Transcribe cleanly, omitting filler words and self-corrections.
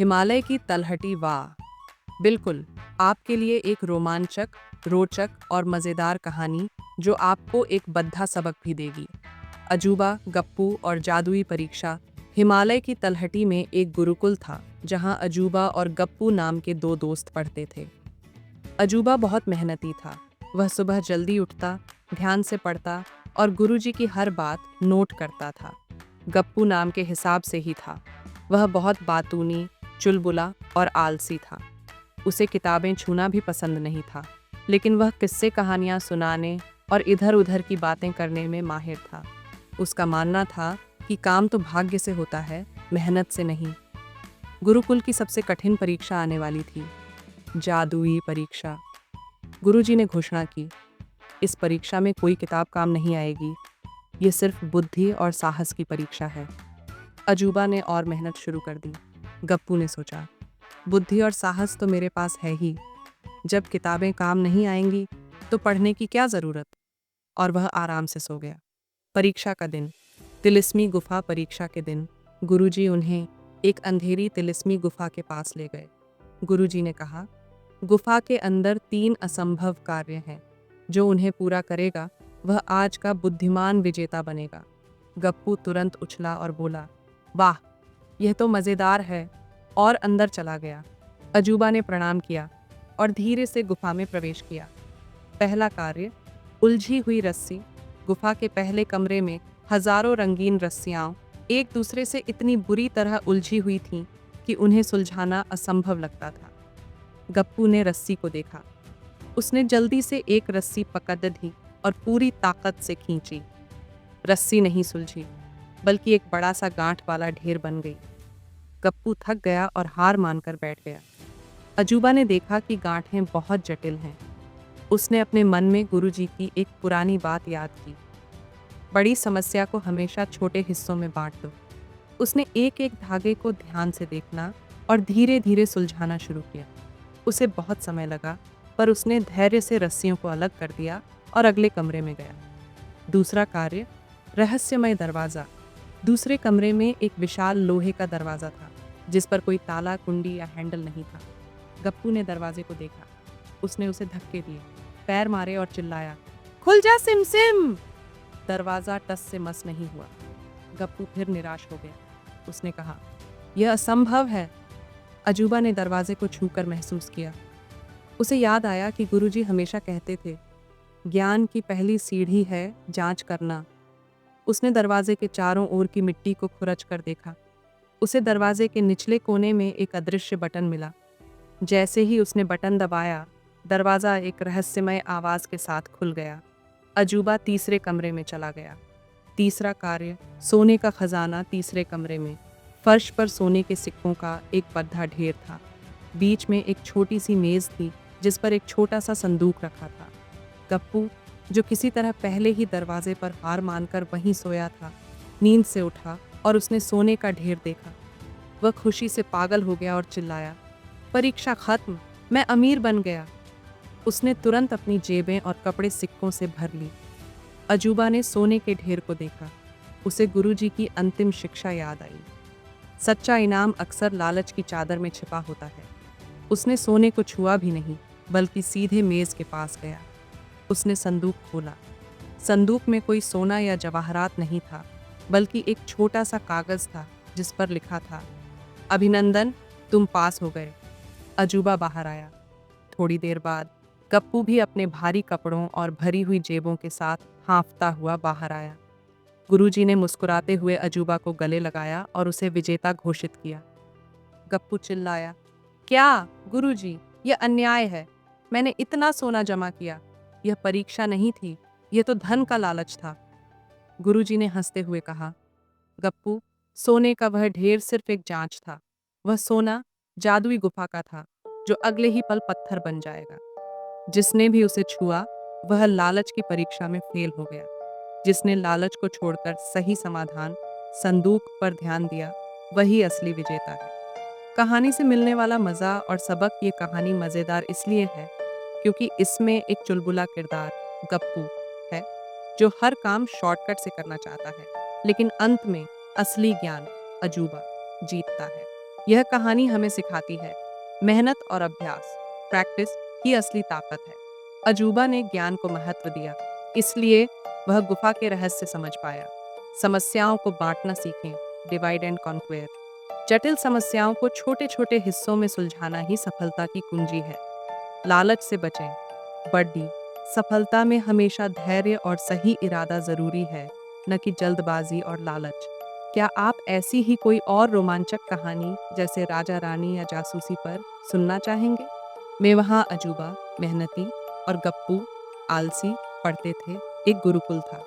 हिमालय की तलहटी वाह। बिल्कुल, आपके लिए एक रोमांचक, रोचक और मज़ेदार कहानी जो आपको एक बद्धा सबक भी देगी। अजूबा, गप्पू और जादुई परीक्षा। हिमालय की तलहटी में एक गुरुकुल था जहां अजूबा और गप्पू नाम के दो दोस्त पढ़ते थे। अजूबा बहुत मेहनती था। वह सुबह जल्दी उठता, ध्यान से पढ़ता और गुरुजी की हर बात नोट करता था। गप्पू नाम के हिसाब से ही था। वह बहुत बातूनी, चुलबुला और आलसी था। उसे किताबें छूना भी पसंद नहीं था, लेकिन वह किस्से कहानियां सुनाने और इधर-उधर की बातें करने में माहिर था। उसका मानना था कि काम तो भाग्य से होता है, मेहनत से नहीं। गुरुकुल की सबसे कठिन परीक्षा आने वाली थी, जादुई परीक्षा। गुरुजी ने घोषणा की, इस परीक्षा में कोई किताब काम नहीं आएगी। ये सिर्फ बुद्धि और साहस की परीक्षा है। अजूबा ने और मेहनत शुरू कर दी। गप्पू ने सोचा, बुद्धि और साहस तो मेरे पास है ही। जब किताबें काम नहीं आएंगी तो पढ़ने की क्या ज़रूरत। और वह आराम से सो गया। परीक्षा का दिन, तिलिस्मी गुफा। परीक्षा के दिन गुरुजी उन्हें एक अंधेरी तिलिस्मी गुफा के पास ले गए। गुरुजी ने कहा, गुफा के अंदर 3 असंभव कार्य हैं। जो उन्हें पूरा करेगा वह आज का बुद्धिमान विजेता बनेगा। गप्पू तुरंत उछला और बोला, वाह, यह तो मज़ेदार है, और अंदर चला गया। अजूबा ने प्रणाम किया और धीरे से गुफा में प्रवेश किया। पहला कार्य, उलझी हुई रस्सी। गुफा के पहले कमरे में हजारों रंगीन रस्सियां एक दूसरे से इतनी बुरी तरह उलझी हुई थीं कि उन्हें सुलझाना असंभव लगता था। गप्पू ने रस्सी को देखा। उसने जल्दी से एक रस्सी पकड़ दी और पूरी ताकत से खींची। रस्सी नहीं सुलझी, बल्कि एक बड़ा सा गांठ वाला ढेर बन गई। गप्पू थक गया और हार मानकर बैठ गया। अजूबा ने देखा कि गांठें बहुत जटिल हैं। उसने अपने मन में गुरुजी की एक पुरानी बात याद की, बड़ी समस्या को हमेशा छोटे हिस्सों में बांट दो। उसने एक एक धागे को ध्यान से देखना और धीरे धीरे सुलझाना शुरू किया। उसे बहुत समय लगा, पर उसने धैर्य से रस्सियों को अलग कर दिया और अगले कमरे में गया। दूसरा कार्य, रहस्यमय दरवाज़ा। दूसरे कमरे में एक विशाल लोहे का दरवाज़ा था, जिस पर कोई ताला, कुंडी या हैंडल नहीं था। गप्पू ने दरवाजे को देखा। उसने उसे धक्के दिए, पैर मारे और चिल्लाया, खुल जा सिमसिम। दरवाज़ा टस से मस नहीं हुआ। गप्पू फिर निराश हो गया। उसने कहा, यह असंभव है। अजूबा ने दरवाजे को छूकर महसूस किया। उसे याद आया कि गुरुजी हमेशा कहते थे, ज्ञान की पहली सीढ़ी है जांच करना। उसने दरवाजे के चारों ओर की मिट्टी को खुरच कर देखा। उसे दरवाजे के निचले कोने में एक अदृश्य बटन मिला। जैसे ही उसने बटन दबाया, दरवाज़ा एक रहस्यमय आवाज़ के साथ खुल गया। अजूबा तीसरे कमरे में चला गया। तीसरा कार्य, सोने का खजाना। तीसरे कमरे में फर्श पर सोने के सिक्कों का एक बद्धा ढेर था। बीच में एक छोटी सी मेज़ थी, जिस पर एक छोटा सा संदूक रखा था। गप्पू, जो किसी तरह पहले ही दरवाजे पर हार मानकर वहीं सोया था, नींद से उठा और उसने सोने का ढेर देखा। वह खुशी से पागल हो गया और चिल्लाया, परीक्षा खत्म, मैं अमीर बन गया। उसने तुरंत अपनी जेबें और कपड़े सिक्कों से भर ली। अजूबा ने सोने के ढेर को देखा। उसे गुरुजी की अंतिम शिक्षा याद आई, सच्चा इनाम अक्सर लालच की चादर में छिपा होता है। उसने सोने को छुआ भी नहीं, बल्कि सीधे मेज़ के पास गया। उसने संदूक खोला। संदूक में कोई सोना या जवाहरात नहीं था, बल्कि एक छोटा सा कागज़ था जिस पर लिखा था, अभिनंदन, तुम पास हो गए। अजूबा बाहर आया। थोड़ी देर बाद गप्पू भी अपने भारी कपड़ों और भरी हुई जेबों के साथ हाँफता हुआ बाहर आया। गुरुजी ने मुस्कुराते हुए अजूबा को गले लगाया और उसे विजेता घोषित किया। गप्पू चिल्लाया, क्या गुरुजी, यह अन्याय है। मैंने इतना सोना जमा किया। यह परीक्षा नहीं थी, यह तो धन का लालच था। गुरुजी ने हंसते हुए कहा, गप्पू, सोने का वह ढेर सिर्फ एक जांच था। वह सोना जादुई गुफा का था, जो अगले ही पल पत्थर बन जाएगा। जिसने भी उसे छुआ, वह लालच की परीक्षा में फेल हो गया। जिसने लालच को छोड़कर सही समाधान, संदूक पर ध्यान दिया, वही असली विजेता है। कहानी से मिलने वाला मज़ा और सबक। ये कहानी मज़ेदार इसलिए है क्योंकि इसमें एक चुलबुला किरदार गप्पू है, जो हर काम शॉर्टकट से करना चाहता है, लेकिन अंत में असली ज्ञान अजूबा जीतता है। यह कहानी हमें सिखाती है मेहनत और अभ्यास, प्रैक्टिस ही असली ताकत है। अजूबा ने ज्ञान को महत्व दिया, इसलिए वह गुफा के रहस्य समझ पाया। समस्याओं को बांटना सीखें, डिवाइड एंड कॉन्क्वेयर। जटिल समस्याओं को छोटे छोटे हिस्सों में सुलझाना ही सफलता की कुंजी है। लालच से बचें। बड़ी सफलता में हमेशा धैर्य और सही इरादा जरूरी है, न कि जल्दबाजी और लालच। क्या आप ऐसी ही कोई और रोमांचक कहानी जैसे राजा रानी या जासूसी पर सुनना चाहेंगे? मैं वहाँ अजूबा, मेहनती और गप्पू आलसी पढ़ते थे, एक गुरुकुल था।